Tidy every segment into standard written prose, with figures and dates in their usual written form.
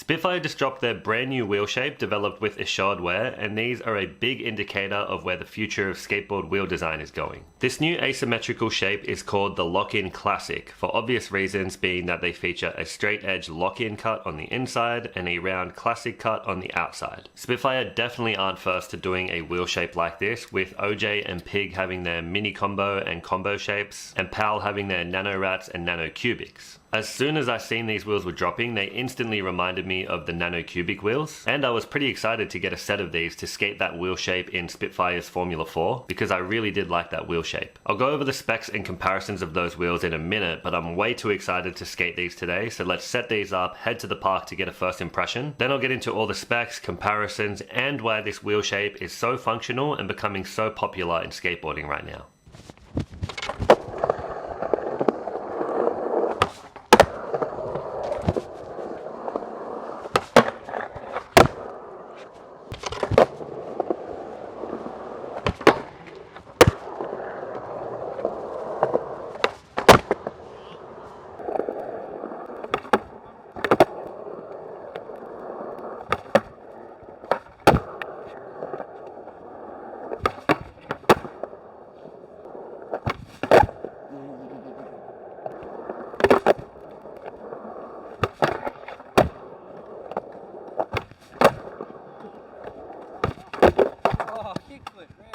Spitfire just dropped their brand new wheel shape developed with assured wear, and these are a big indicator of where the future of skateboard wheel design is going. This new asymmetrical shape is called the Lock-In Classic, for obvious reasons being that they feature a straight edge lock-in cut on the inside and a round classic cut on the outside. Spitfire definitely aren't first to doing a wheel shape like this, with OJ and Pig having their mini combo and combo shapes, and PAL having their nano rats and nano cubics. As soon as I seen these wheels were dropping, they instantly reminded me of the nano cubic wheels, and I was pretty excited to get a set of these to skate that wheel shape in Spitfire's Formula 4, because I really did like that wheel shape. I'll go over the specs and comparisons of those wheels in a minute, but I'm way too excited to skate these today, so let's set these up, head to the park to get a first impression. Then I'll get into all the specs, comparisons, and why this wheel shape is so functional and becoming so popular in skateboarding right now.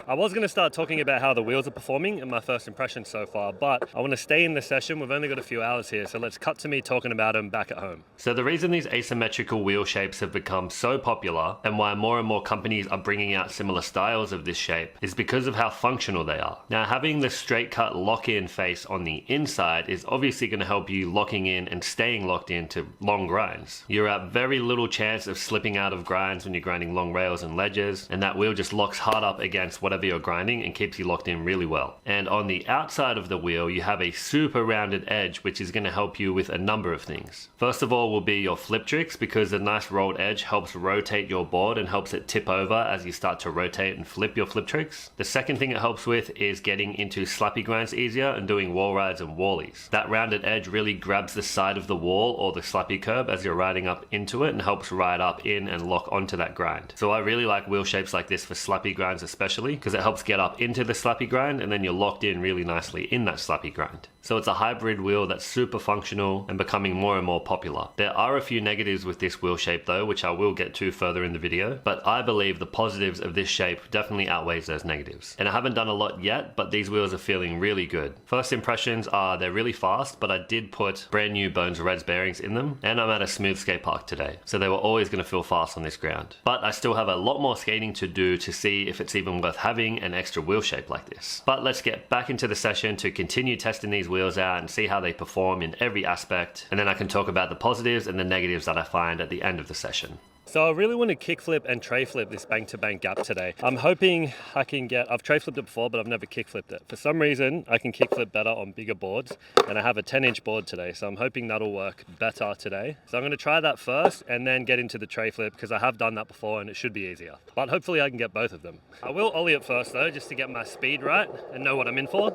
I was going to start talking about how the wheels are performing in my first impression so far, but I want to stay in the session. We've only got a few hours here, so let's cut to me talking about them back at home. So the reason these asymmetrical wheel shapes have become so popular, and why more and more companies are bringing out similar styles of this shape, is because of how functional they are. Now, having the straight cut lock-in face on the inside is obviously going to help you locking in and staying locked into long grinds. You're at very little chance of slipping out of grinds when you're grinding long rails and ledges, and that wheel just locks hard up against whatever you're grinding and keeps you locked in really well. And on the outside of the wheel, you have a super rounded edge, which is going to help you with a number of things. First of all will be your flip tricks, because the nice rolled edge helps rotate your board and helps it tip over as you start to rotate and flip your flip tricks. The second thing it helps with is getting into slappy grinds easier and doing wall rides and wallies. That rounded edge really grabs the side of the wall or the slappy curb as you're riding up into it and helps ride up in and lock onto that grind. So I really like wheel shapes like this for slappy grinds especially, because it helps get up into the slappy grind and then you're locked in really nicely in that slappy grind. So it's a hybrid wheel that's super functional and becoming more and more popular. There are a few negatives with this wheel shape though, which I will get to further in the video, but I believe the positives of this shape definitely outweighs those negatives. And I haven't done a lot yet, but these wheels are feeling really good. First impressions are they're really fast, but I did put brand new Bones Reds bearings in them, and I'm at a smooth skate park today, so they were always going to feel fast on this ground. But I still have a lot more skating to do to see if it's even worth having an extra wheel shape like this. But let's get back into the session to continue testing these wheels out and see how they perform in every aspect, and then I can talk about the positives and the negatives that I find at the end of the session. So I really want to kickflip and tray flip this bank-to-bank gap today. I'm hoping I can I've tray flipped it before, but I've never kickflipped it. For some reason, I can kickflip better on bigger boards, and I have a 10-inch board today, so I'm hoping that'll work better today. So I'm going to try that first and then get into the tray flip, because I have done that before and it should be easier. But hopefully I can get both of them. I will ollie it first though, just to get my speed right and know what I'm in for.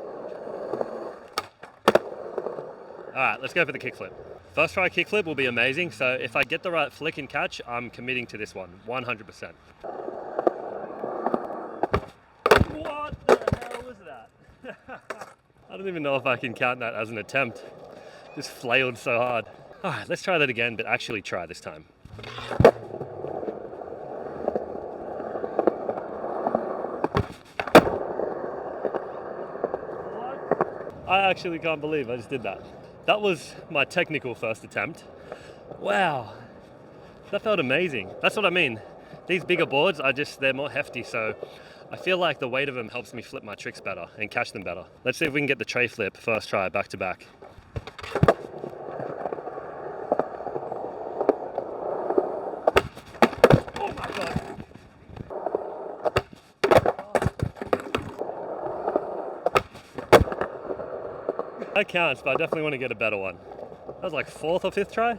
All right, let's go for the kickflip. First try kickflip will be amazing, so if I get the right flick and catch, I'm committing to this one, 100%. What the hell was that? I don't even know if I can count that as an attempt. Just flailed so hard. All right, let's try that again, but actually try this time. What? I actually can't believe I just did that. That was my technical first attempt. Wow, that felt amazing. That's what I mean. These bigger boards they're more hefty, so I feel like the weight of them helps me flip my tricks better and catch them better. Let's see if we can get the tray flip first try back to back. Oh my God. That counts, but I definitely want to get a better one. That was like 4th or 5th try.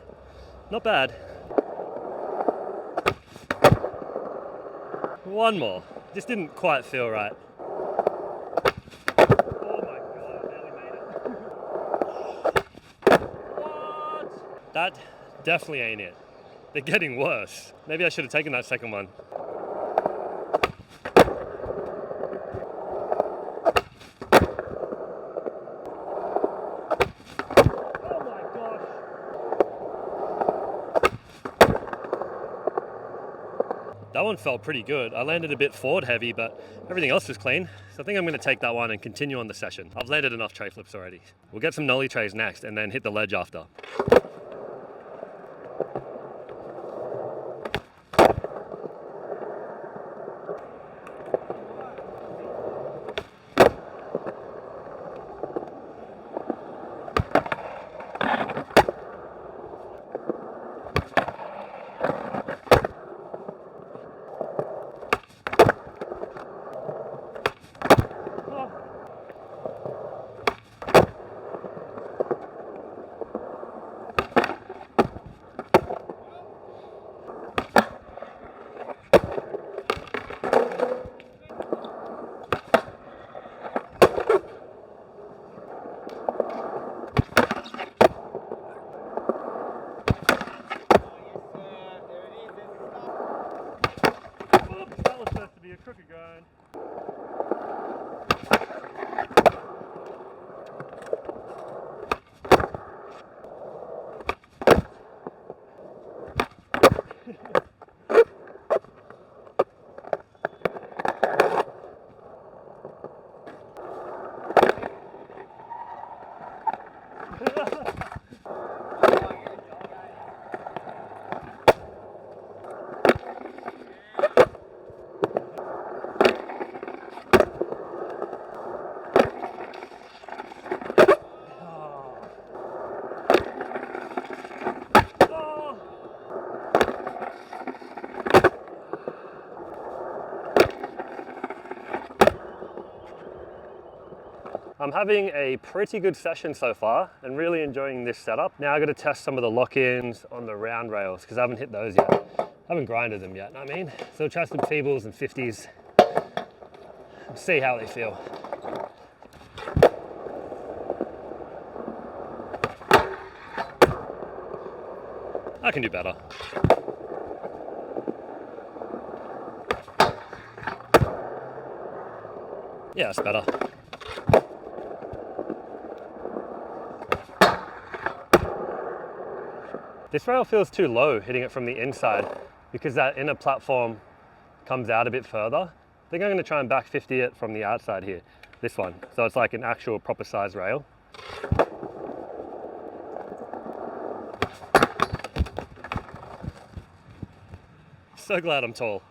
Not bad. One more. Just didn't quite feel right. Oh my God, I barely made it. What? That definitely ain't it. They're getting worse. Maybe I should have taken that second one. That one felt pretty good. I landed a bit forward heavy, but everything else was clean. So I think I'm gonna take that one and continue on the session. I've landed enough tray flips already. We'll get some nollie trays next and then hit the ledge after. Crooked grind. I'm having a pretty good session so far and really enjoying this setup. Now I got to test some of the lock-ins on the round rails because I haven't hit those yet. I haven't grinded them yet, know what I mean? So try some feebles and 50s and see how they feel. I can do better. Yeah, it's better. This rail feels too low hitting it from the inside because that inner platform comes out a bit further. I think I'm going to try and back 50 it from the outside here, this one. So it's like an actual proper size rail. So glad I'm tall.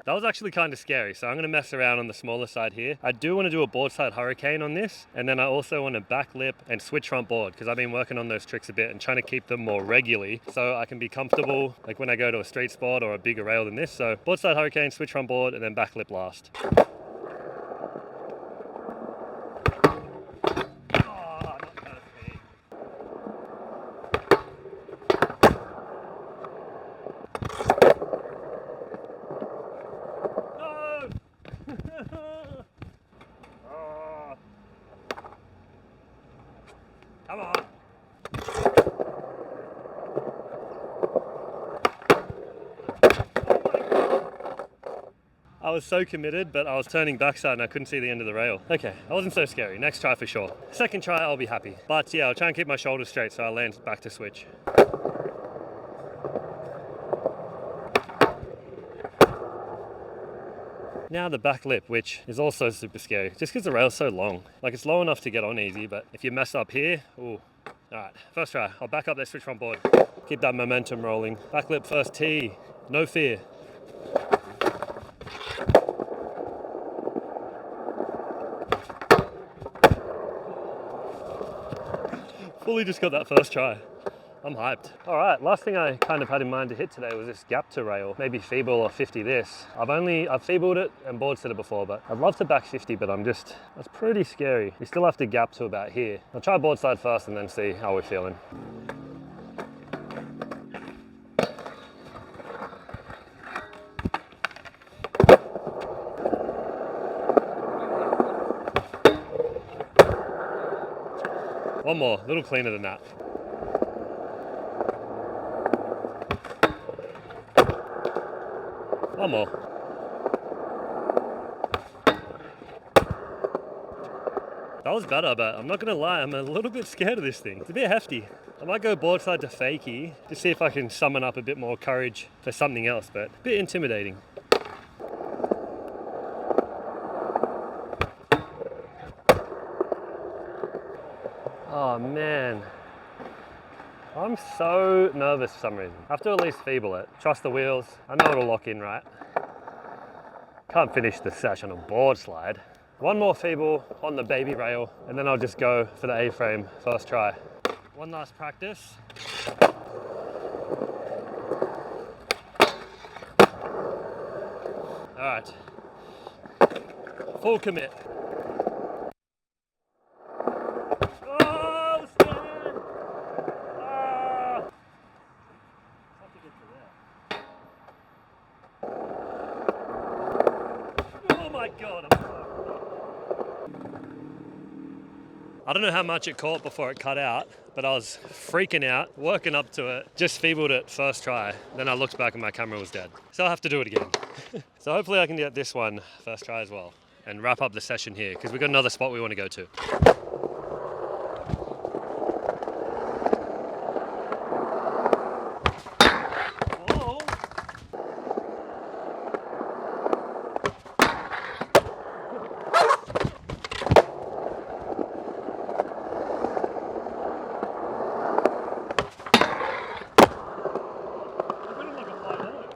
That was actually kind of scary, so I'm going to mess around on the smaller side here. I do want to do a board side hurricane on this, and then I also want to back lip and switch front board because I've been working on those tricks a bit and trying to keep them more regularly so I can be comfortable like when I go to a street spot or a bigger rail than this. So board side hurricane, switch front board, and then back lip last. Come on. I was so committed, but I was turning backside and I couldn't see the end of the rail. Okay, that wasn't so scary. Next try for sure. Second try, I'll be happy. But yeah, I'll try and keep my shoulders straight so I land back to switch. Now the back lip, which is also super scary, just because the rail's so long. Like it's low enough to get on easy, but if you mess up here, ooh. All right, first try. I'll back up that switch front board. Keep that momentum rolling. Back lip first tee, no fear. Fully just got that first try. I'm hyped. All right, last thing I kind of had in mind to hit today was this gap to rail, maybe feeble or 50 this. I've feebled it and board set it before, but I'd love to back 50, but that's pretty scary. We still have to gap to about here. I'll try board side first and then see how we're feeling. One more, a little cleaner than that. One more. That was better, but I'm not gonna lie, I'm a little bit scared of this thing. It's a bit hefty. I might go board side to fakie to see if I can summon up a bit more courage for something else, but a bit intimidating. Oh man. I'm so nervous for some reason. I have to at least feeble it. Trust the wheels. I know it'll lock in right. Can't finish the sesh on a board slide. One more feeble on the baby rail, and then I'll just go for the A-frame first try. One last practice. All right, full commit. Oh, stand! Ah! Have to get to there. Oh my God, I'm sorry. I don't know how much it caught before it cut out, but I was freaking out, working up to it, just feebled it first try. Then I looked back and my camera was dead. So I'll have to do it again. So hopefully I can get this one first try as well and wrap up the session here because we've got another spot we want to go to.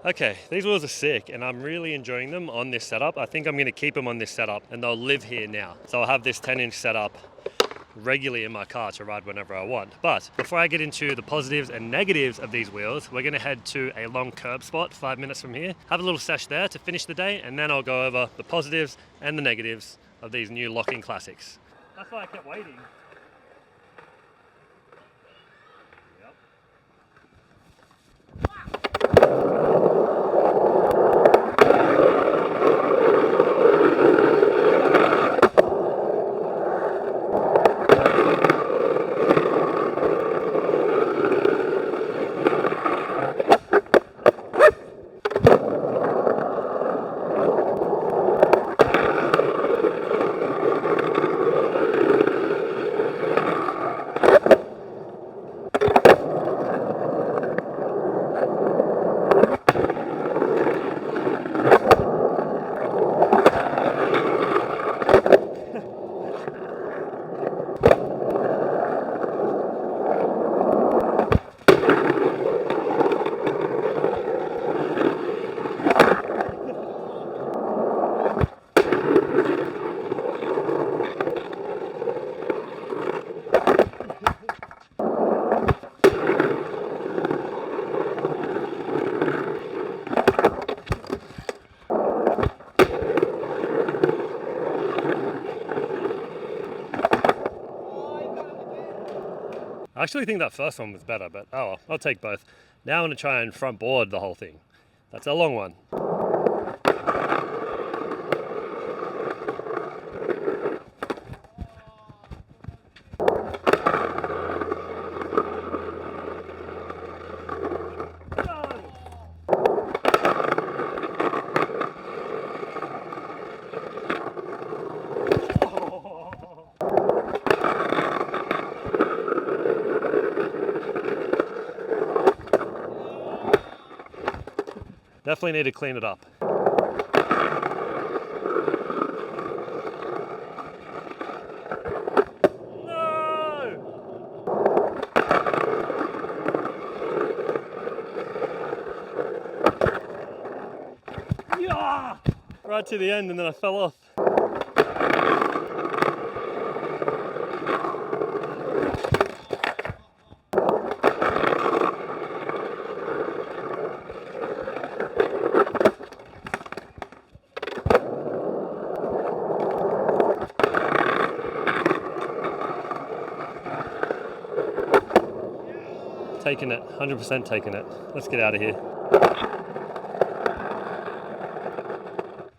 Okay, these wheels are sick and I'm really enjoying them on this setup. I think I'm gonna keep them on this setup and they'll live here now. So I'll have this 10-inch setup regularly in my car to ride whenever I want. But before I get into the positives and negatives of these wheels, we're gonna head to a long curb spot 5 minutes from here, have a little sesh there to finish the day, and then I'll go over the positives and the negatives of these new Lock-In Classics. That's why I kept waiting. I actually think that first one was better, but oh well, I'll take both. Now I'm gonna try and front board the whole thing. That's a long one. Definitely need to clean it up. No! Yeah! Right to the end and then I fell off. Taking it, 100% taking it. Let's get out of here.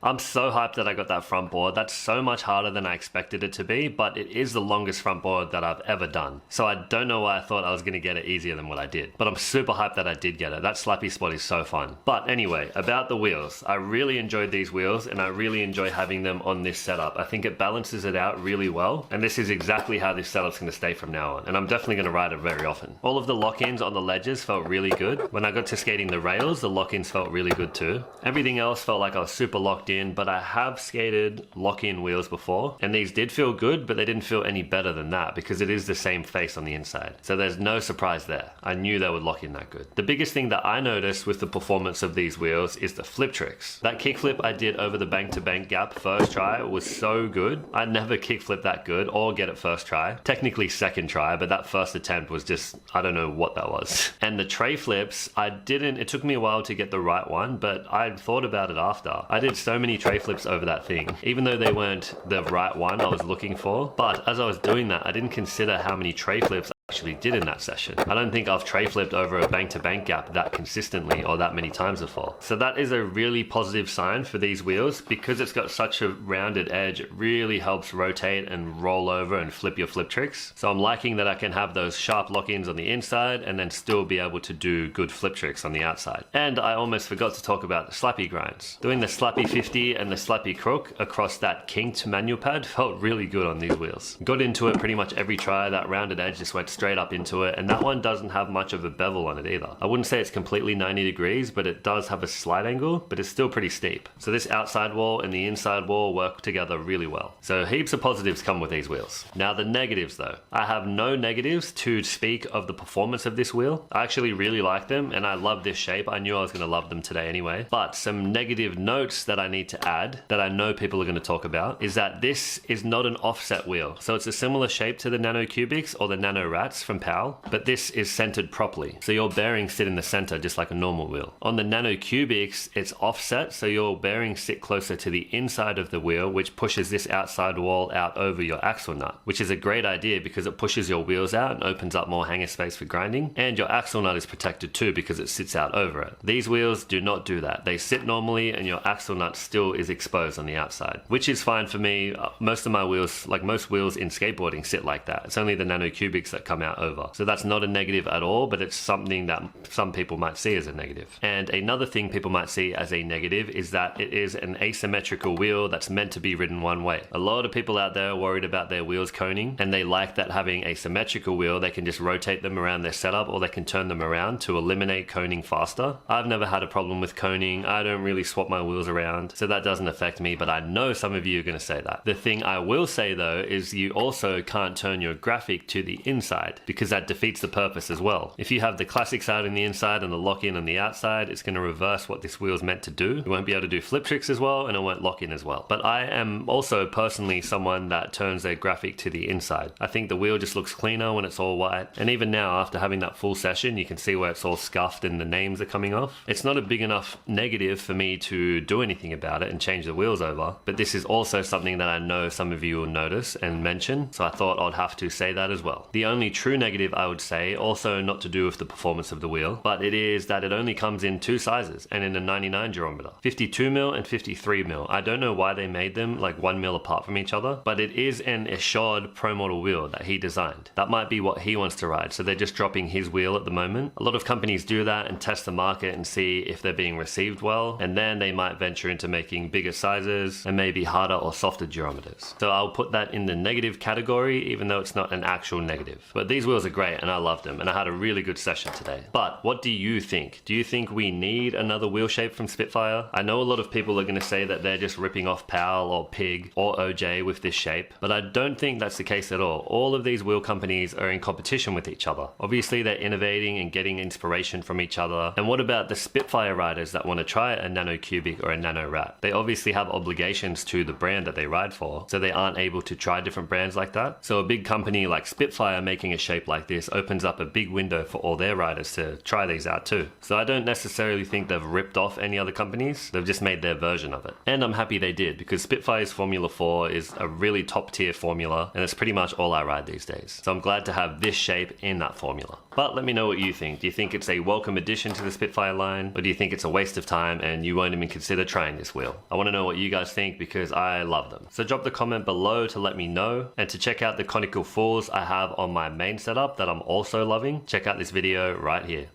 I'm so hyped that I got that front board. That's so much harder than I expected it to be, but it is the longest front board that I've ever done. So I don't know why I thought I was going to get it easier than what I did, but I'm super hyped that I did get it. That slappy spot is so fun. But anyway, about the wheels. I really enjoyed these wheels and I really enjoy having them on this setup. I think it balances it out really well, and this is exactly how this setup's going to stay from now on, and I'm definitely going to ride it very often. All of the lock-ins on the ledges felt really good. When I got to skating the rails, the lock-ins felt really good too. Everything else felt like I was super locked in, but I have skated lock-in wheels before, and these did feel good, but they didn't feel any better than that because it is the same face on the inside. So there's no surprise there. I knew they would lock in that good. The biggest thing that I noticed with the performance of these wheels is the flip tricks. That kickflip I did over the bank-to-bank gap first try was so good. I never kickflip that good or get it first try. Technically second try, but that first attempt was just, I don't know what that was. And the tray flips, it took me a while to get the right one, but I thought about it after. I did so many tray flips over that thing, even though they weren't the right one I was looking for. But as I was doing that, I didn't consider how many tray flips actually did in that session. I don't think I've tray flipped over a bank-to-bank gap that consistently or that many times before. So that is a really positive sign for these wheels. Because it's got such a rounded edge, it really helps rotate and roll over and flip your flip tricks. So I'm liking that I can have those sharp lock-ins on the inside and then still be able to do good flip tricks on the outside. And I almost forgot to talk about the slappy grinds. Doing the slappy 50 and the slappy crook across that kinked manual pad felt really good on these wheels. Got into it pretty much every try. That rounded edge just went straight up into it, and that one doesn't have much of a bevel on it either. I wouldn't say it's completely 90 degrees, but it does have a slight angle, but it's still pretty steep. So this outside wall and the inside wall work together really well. So heaps of positives come with these wheels. Now the negatives though. I have no negatives to speak of the performance of this wheel. I actually really like them and I love this shape. I knew I was going to love them today anyway. But some negative notes that I need to add that I know people are going to talk about is that this is not an offset wheel. So it's a similar shape to the Nano Cubics or the Nano Rats from PAL, but this is centered properly. So your bearings sit in the center just like a normal wheel. On the Nano Cubics, it's offset, so your bearings sit closer to the inside of the wheel, which pushes this outside wall out over your axle nut, which is a great idea because it pushes your wheels out and opens up more hanger space for grinding, and your axle nut is protected too because it sits out over it. These wheels do not do that. They sit normally and your axle nut still is exposed on the outside, which is fine for me. Most of my wheels, like most wheels in skateboarding, sit like that. It's only the Nano Cubics that come out over. So that's not a negative at all, but it's something that some people might see as a negative. And another thing people might see as a negative is that it is an asymmetrical wheel that's meant to be ridden one way. A lot of people out there are worried about their wheels coning, and they like that having a symmetrical wheel, they can just rotate them around their setup or they can turn them around to eliminate coning faster. I've never had a problem with coning. I don't really swap my wheels around, so that doesn't affect me, but I know some of you are going to say that. The thing I will say though is you also can't turn your graphic to the inside because that defeats the purpose as well. If you have the classic side on the inside and the lock-in on the outside, it's going to reverse what this wheel is meant to do. You won't be able to do flip tricks as well, and it won't lock in as well. But I am also personally someone that turns their graphic to the inside. I think the wheel just looks cleaner when it's all white, and even now after having that full session, you can see where it's all scuffed and the names are coming off. It's not a big enough negative for me to do anything about it and change the wheels over, but this is also something that I know some of you will notice and mention, so I thought I'd have to say that as well. The only true negative I would say, also not to do with the performance of the wheel, but it is that it only comes in two sizes and in a 99 durometer, 52mm and 53mm. I don't know why they made them like 1mm apart from each other, but it is an assured pro model wheel that he designed. That might be what he wants to ride, so they're just dropping his wheel at the moment. A lot of companies do that and test the market and see if they're being received well, and then they might venture into making bigger sizes and maybe harder or softer durometers. So I'll put that in the negative category, even though it's not an actual negative. But these wheels are great and I love them, and I had a really good session today. But what do you think? Do you think we need another wheel shape from Spitfire? I know a lot of people are going to say that they're just ripping off PAL or Pig or OJ with this shape, but I don't think that's the case at all. All of these wheel companies are in competition with each other. Obviously they're innovating and getting inspiration from each other. And what about the Spitfire riders that want to try a Nano Cubic or a Nano Rat? They obviously have obligations to the brand that they ride for, so they aren't able to try different brands like that. So a big company like Spitfire making a shape like this opens up a big window for all their riders to try these out too. So I don't necessarily think they've ripped off any other companies, they've just made their version of it. And I'm happy they did, because Spitfire's Formula 4 is a really top tier formula, and it's pretty much all I ride these days. So I'm glad to have this shape in that formula. But let me know what you think. Do you think it's a welcome addition to the Spitfire line, or do you think it's a waste of time and you won't even consider trying this wheel? I want to know what you guys think, because I love them. So drop the comment below to let me know, and to check out the conical fulls I have on my main setup that I'm also loving, check out this video right here.